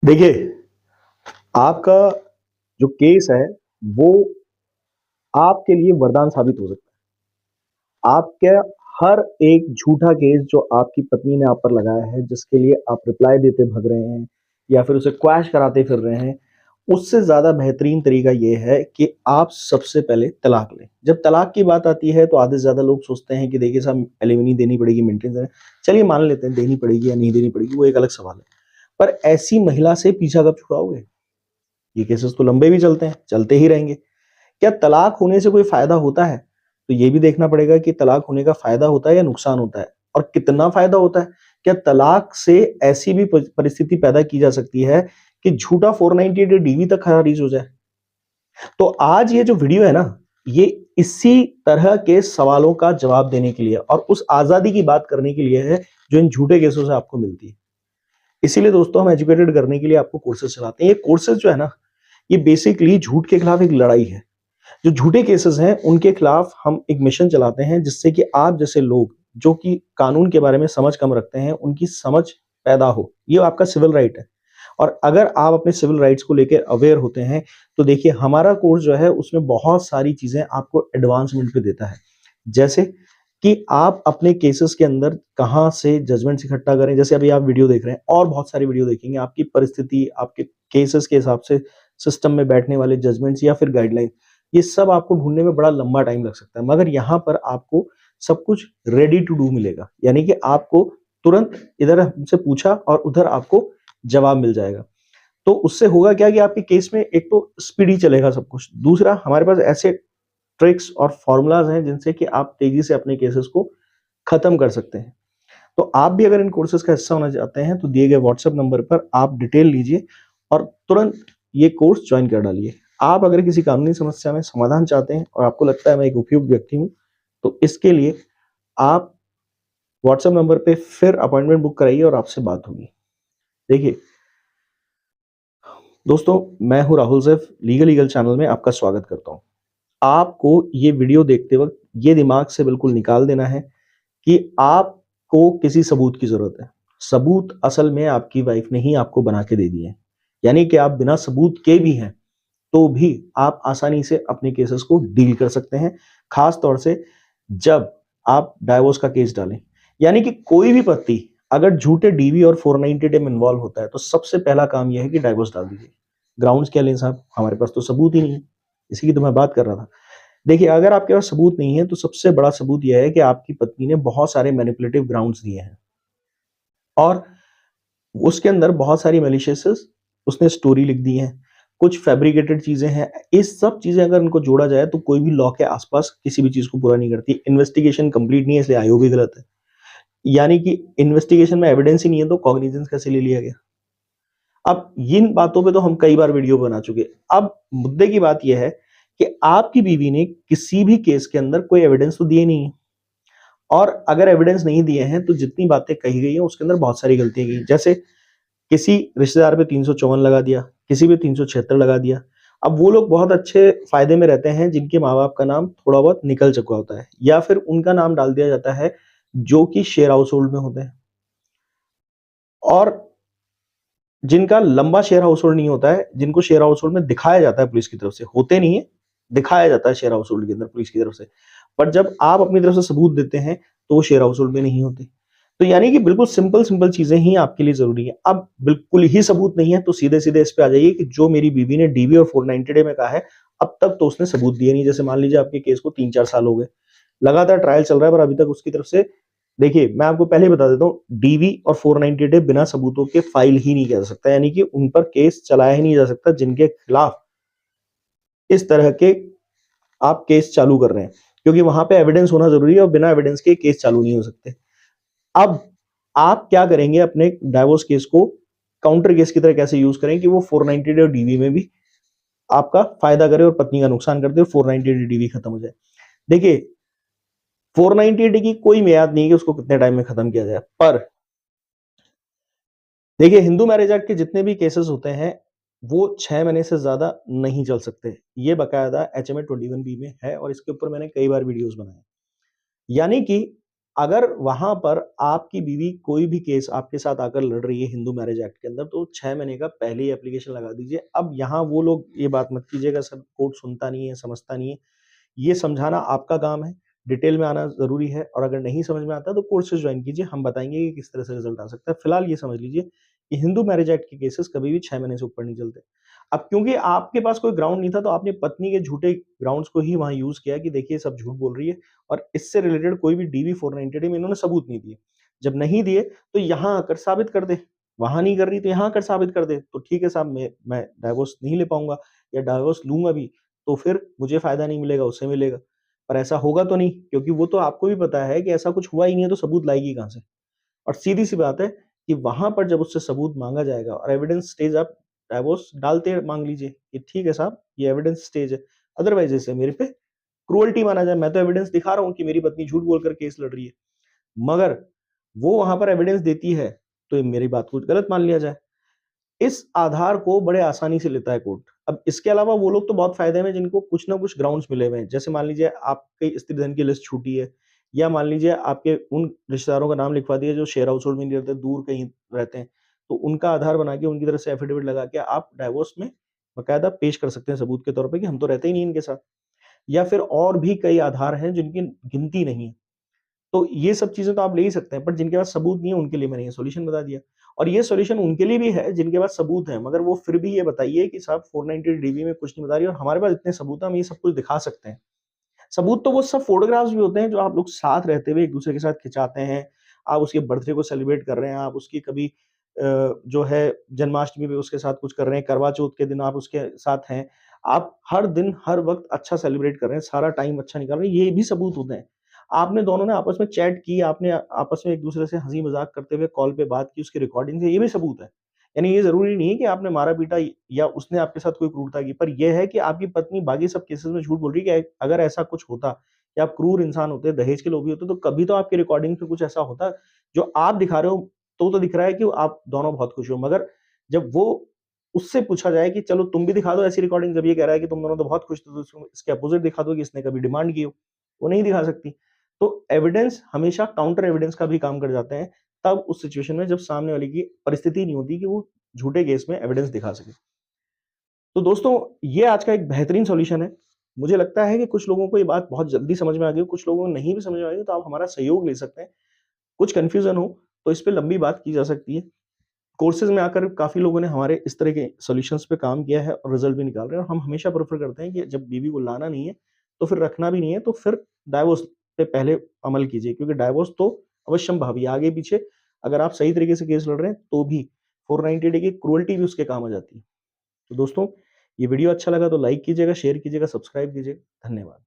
देखिए, आपका जो केस है, वो आपके लिए वरदान साबित हो सकता है। आपका हर एक झूठा केस जो आपकी पत्नी ने आप पर लगाया है, जिसके लिए आप रिप्लाई देते भग रहे हैं या फिर उसे क्वैश कराते फिर रहे हैं, उससे ज़्यादा बेहतरीन तरीका ये है कि आप सबसे पहले तलाक लें। जब तलाक की बात आती है, तो आधे से ज़्यादा लोग सोचते हैं कि देखिए साहब एलिमनी देनी पड़ेगी, मेंटेनेंस देना चलिए मान लेते हैं देनी पड़ेगी या नहीं देनी पड़ेगी, वो एक अलग सवाल है। पर ऐसी महिला से पीछा कब छुड़ाओगे? ये केसेस तो लंबे भी चलते हैं, चलते ही रहेंगे। क्या तलाक होने से कोई फ़ायदा होता है? तो ये भी देखना पड़ेगा कि तलाक होने का फ़ायदा होता है या नुकसान होता है और कितना फ़ायदा होता है? क्या तलाक से ऐसी भी परिस्थिति पैदा की जा सकती है कि झूठा 498 डीवी तक खारिज हो जाए? तो आज ये जो वीडियो है ना, ये इसी तरह के सवालों का जवाब देने के लिए और उस आज़ादी की बात करने के लिए है, जो इन झूठे केसों से आपको मिलती है। इसीलिए दोस्तों हम एजुकेटेड करने के लिए आपको कोर्सेज़ चलाते हैं। ये कोर्सेज़ जो है ना, ये बेसिकली झूठ के खिलाफ एक लड़ाई है। जो झूठे केसेस हैं उनके खिलाफ हम एक मिशन चलाते हैं, जिससे कि आप जैसे लोग जो कि कानून के बारे में समझ कम रखते हैं, उनकी समझ पैदा हो। ये आपका सिविल राइट है और अगर आप अपने सिविल राइट्स को लेके अवेयर होते हैं, तो देखिए हमारा कोर्स जो है उसमें बहुत सारी चीज़ें आपको एडवांसमेंट पे देता है। जैसे कि आप अपने केसेस के अंदर कहाँ से जजमेंट्स इकट्ठा करें, जैसे अभी आप वीडियो देख रहे हैं और बहुत सारी वीडियो देखेंगे, आपकी परिस्थिति, आपके केसेस के हिसाब से सिस्टम में बैठने वाले जजमेंट्स या फिर गाइडलाइन, ये सब आपको ढूँढने में बड़ा लंबा टाइम लग सकता है। मगर यहाँ पर आपको सब कुछ रेडी टू डू मिलेगा। यानी कि आपको तुरंत इधर हमसे पूछा और उधर आपको जवाब मिल जाएगा। तो उससे होगा क्या कि आपके केस में एक तो स्पीडी चलेगा सब कुछ। दूसरा हमारे पास ऐसे ट्रिक्स और फ़ॉर्मूलाज़ हैं जिनसे कि आप तेज़ी से अपने केसेस को खत्म कर सकते हैं। तो आप भी अगर इन कोर्सेज़ का हिस्सा होना चाहते हैं, तो दिए गए व्हाट्सएप नंबर पर आप डिटेल लीजिए और तुरंत ये कोर्स जॉइन कर डालिए। आप अगर किसी कानूनी समस्या में समाधान चाहते हैं और आपको लगता है मैं एक उपयुक्त व्यक्ति हूँ, तो इसके लिए आप व्हाट्सएप नंबर पे फिर अपॉइंटमेंट बुक कराइए और आपसे बात होगी। देखिए, दोस्तों मैं हूँ Rahul Saif, legal eagle channel में आपका स्वागत करता हूँ। आपको ये वीडियो देखते वक़्त ये दिमाग से बिल्कुल निकाल देना है कि आपको किसी सबूत की ज़रूरत है। सबूत असल में आपकी वाइफ़ ने ही आपको बना के दे दिए हैं। यानी कि आप बिना सबूत के भी हैं, तो भी आप आसानी से अपने केसेस को डील कर सकते हैं, खास तौर से जब आप डाइवोर्स का केस डालें। यानी कि कोई भी पति अगर झूठे डीवी और 490 में इन्वॉल्व होता है, तो सबसे पहला काम यह है कि डाइवोर्स डाल दीजिए। ग्राउंड्स क्या लें साहब? हमारे पास तो सबूत ही नहीं है। इसी की तो मैं बात कर रहा था। देखिए, अगर आपके पास सबूत नहीं है, तो सबसे बड़ा सबूत यह है कि आपकी पत्नी ने बहुत सारे मैनिपुलेटिव ग्राउंड्स दिए हैं और उसके अंदर बहुत सारी मैलिशियस उसने स्टोरी लिख दी है, कुछ फैब्रिकेटेड चीज़ें हैं। इस सब चीज़ें अगर इनको जोड़ा जाए तो कोई भी लॉ के आस-पास किसी भी चीज़ को पूरा नहीं करती। इन्वेस्टिगेशन कंप्लीट नहीं है इसलिए आईओ भी गलत है। यानी कि इन्वेस्टिगेशन में एविडेंस ही नहीं है तो कॉग्निजेंस कैसे ले लिया गया? अब इन बातों पे तो हम कई बार वीडियो बना चुके हैं। अब मुद्दे की बात ये है कि आपकी बीवी ने किसी भी केस के अंदर कोई एविडेंस तो दिए नहीं है और अगर एविडेंस नहीं दिए हैं तो जितनी बातें कही गई हैं उसके अंदर बहुत सारी गलतियाँ की। जैसे किसी रिश्तेदार पे 354 लगा दिया, किसी पे 376 लगा दिया। अब वो लोग बहुत अच्छे फ़ायदे में रहते हैं जिनके माँ-बाप का नाम थोड़ा बहुत निकल चुका होता है या फिर उनका नाम डाल दिया जाता है जो कि शेयर हाउस होल्ड में होते हैं और जिनका लंबा शेयर हाउस होल्ड नहीं होता है, जिनको शेयर हाउस होल्ड में दिखाया जाता है पुलिस की तरफ से, होते नहीं है, दिखाया जाता है शेयर हाउस होल्ड के अंदर पुलिस की तरफ से। पर जब आप अपनी तरफ से सबूत देते हैं, तो वो शेयर हाउस होल्ड में नहीं होते। तो यानी कि बिल्कुल सिंपल-सिंपल चीज़ें ही आपके लिए ज़रूरी है। अब बिल्कुल ही सबूत नहीं है, तो सीधे-सीधे इस पे आ जाइए कि जो मेरी बीवी ने डीवी और 490 डे में कहा है, अब तक तो उसने सबूत दिए नहीं। जैसे मान लीजिए आपके केस को 3-4 साल हो गए, लगातार ट्रायल चल रहा है पर अभी तक उसकी तरफ से देखिए, मैं आपको पहले ही बता देता हूँ, डीवी और 498 बिना सबूतों के फाइल ही नहीं किया जा सकता, यानी कि उन पर केस चलाया ही नहीं जा सकता जिनके खिलाफ इस तरह के आप केस चालू कर रहे हैं, क्योंकि वहां पे एविडेंस होना जरूरी है और बिना एविडेंस के केस चालू नहीं हो सकते। अब आप क्या करेंगे अपने डाइवोर्स केस को काउंटर केस की तरह कैसे यूज करें कि वो 498 और डीवी में भी आपका फायदा करे और पत्नी का नुकसान कर दे और 498 डीवी खत्म हो जाए। देखिए, 498 की कोई मियाद नहीं है कि उसको कितने टाइम में खत्म किया जाए, पर देखिए, हिंदू मैरिज एक्ट के जितने भी केसेस होते हैं, वो 6 महीने से ज़्यादा नहीं चल सकते। ये बाकायदा एचएमए 21 बी में है और इसके ऊपर मैंने कई बार वीडियोज़ बनाए। यानी कि अगर वहां पर आपकी बीवी कोई भी केस आपके साथ आकर लड़ रही है हिंदू मैरिज एक्ट के अंदर, तो 6 महीने का पहले ही एप्लीकेशन लगा दीजिए। अब यहाँ वो लोग ये बात मत कीजिएगा सर कोर्ट सुनता नहीं है, समझता नहीं है। ये समझाना आपका काम है, डिटेल में आना ज़रूरी है और अगर नहीं समझ में आता तो कोर्स से ज्वाइन कीजिए, हम बताएँगे कि किस तरह से रिज़ल्ट आ सकता है। फिलहाल ये समझ लीजिए कि हिंदू मैरिज एक्ट के केसेस कभी भी 6 महीने से ऊपर नहीं चलते। अब क्योंकि आपके पास कोई ग्राउंड नहीं था तो आपने पत्नी के झूठे ग्राउंड्स को ही वहाँ यूज़ किया कि देखिए सब झूठ बोल रही है और इससे रिलेटेड कोई भी डीवी 498 में इन्होंने सबूत नहीं दिए। जब नहीं दिए तो यहाँ आकर साबित कर दे, वहाँ नहीं कर रही तो यहाँ आकर साबित कर दे, तो ठीक है साहब मैं डाइवोर्स नहीं ले पाऊँगा या डाइवोर्स लूँगा भी तो फिर मुझे फ़ायदा नहीं मिलेगा, उसे मिलेगा। पर ऐसा होगा तो नहीं क्योंकि वो तो आपको भी पता है कि ऐसा कुछ हुआ ही नहीं है तो सबूत लाएगी कहाँ से? और सीधी-सी बात है कि वहाँ पर जब उससे सबूत माँगा जाएगा और एविडेंस स्टेज आप डाइवोर्स डालते माँग लीजिए कि ठीक है साहब ये एविडेंस स्टेज है। अदरवाइज़ इसे मेरे पे क्रूअल्टी माना जाए, मैं तो एविडेंस दिखा रहा हूँ कि मेरी पत्नी झूठ बोलकर केस लड़ रही है। मगर वो वहाँ पर एविडेंस देती है, तो ये मेरी बात को गलत मान लिया जाए। इस आधार को बड़े आसानी से लेता है कोर्ट। अब इसके अलावा वो लोग तो बहुत फ़ायदे में जिनको कुछ ना कुछ ग्राउंड्स मिले हुए हैं। जैसे मान लीजिए आपकी स्त्री-धन की लिस्ट छूटी है या मान लीजिए आपके उन रिश्तेदारों का नाम लिखवा दिया जो शेयर हाउस होल्ड में नहीं रहते, दूर कहीं रहते हैं। तो उनका आधार बना के उनकी तरफ से एफिडेविट लगा के आप डाइवोर्स में बाकायदा पेश कर सकते हैं सबूत के तौर पे कि हम तो रहते ही नहीं इनके साथ। या फिर और भी कई आधार हैं जिनकी गिनती नहीं है। तो ये सब चीज़ें तो आप ले ही सकते हैं, बट जिनके पास सबूत नहीं है उनके लिए मैंने ये सॉल्यूशन बता दिया। और ये सॉल्यूशन उनके लिए भी है जिनके पास सबूत है, मगर वो फिर भी ये बताइए कि साहब 490 डीबी में कुछ नहीं बता रही और हमारे पास इतने सबूत हैं, हम ये सब कुछ दिखा सकते हैं। सबूत तो वो सब फ़ोटोग्राफ्स भी होते हैं जो आप लोग साथ रहते हुए एक-दूसरे के साथ खिंचाते हैं। आप उसके बर्थडे को सेलिब्रेट कर रहे हैं, आप उसकी कभी जो है जन्माष्टमी पे उसके साथ कुछ कर रहे हैं, करवा चौथ के दिन आप उसके साथ हैं। आप हर दिन, हर वक़्त अच्छा सेलिब्रेट कर रहे हैं, सारा टाइम अच्छा निकाल रहे हैं, ये भी सबूत होते हैं। आपने दोनों ने आपस में चैट की, आपने आपस में एक-दूसरे से हँसी-मज़ाक करते हुए कॉल पे बात की, उसकी रिकॉर्डिंग्स है, ये भी सबूत है। यानी ये ज़रूरी नहीं है कि आपने मारा-पीटा या उसने आपके साथ कोई क्रूरता की, पर ये है कि आपकी पत्नी बाकी सब केसेज़ में झूठ बोल रही है कि अगर ऐसा कुछ होता कि आप क्रूर इंसान होते, दहेज के लोभी होते, तो कभी तो आपकी रिकॉर्डिंग पे कुछ ऐसा होता, जो आप दिखा रहे हो, तो दिख रहा है कि आप दोनों बहुत खुश हो। मगर जब वो उससे पूछा जाए कि चलो तुम भी दिखा दो ऐसी रिकॉर्डिंग, जब ये कह रहा है कि तुम दोनों तो बहुत खुश थे, तो इसके अपोज़िट दिखा दो कि इसने कभी डिमांड की हो, वो नहीं दिखा सकती। तो एविडेंस हमेशा काउंटर एविडेंस का भी काम कर जाते हैं, तब उस सिचुएशन में जब सामने वाले की परिस्थिति नहीं होती कि वो झूठे केस में एविडेंस दिखा सके। तो दोस्तों, ये आज का एक बेहतरीन सॉल्यूशन है। मुझे लगता है कि कुछ लोगों को ये बात बहुत जल्दी समझ में आ गई हो, कुछ लोगों को नहीं भी समझ में आई हो, तो आप हमारा सहयोग ले सकते हैं। कुछ कन्फ्यूज़न हो, तो इस पे लंबी बात की जा सकती है। कोर्सेज़ में आकर काफ़ी लोगों ने हमारे इस तरह के सॉल्यूशंस पे काम किया है और रिज़ल्ट भी निकाल रहे हैं और हम हमेशा प्रेफ़र करते हैं कि जब बीवी को लाना नहीं है, तो फिर रखना भी नहीं है, तो फिर डाइवोर्स पे पहले अमल कीजिए क्योंकि डाइवोर्स तो अवश्यंभावी है, आगे-पीछे अगर आप सही तरीके से केस लड़ रहे हैं, तो भी 490 डे की क्रूअल्टी भी उसके काम आ जाती है। तो दोस्तों, ये वीडियो अच्छा लगा तो लाइक कीजिएगा, शेयर कीजिएगा, सब्सक्राइब कीजिएगा। धन्यवाद।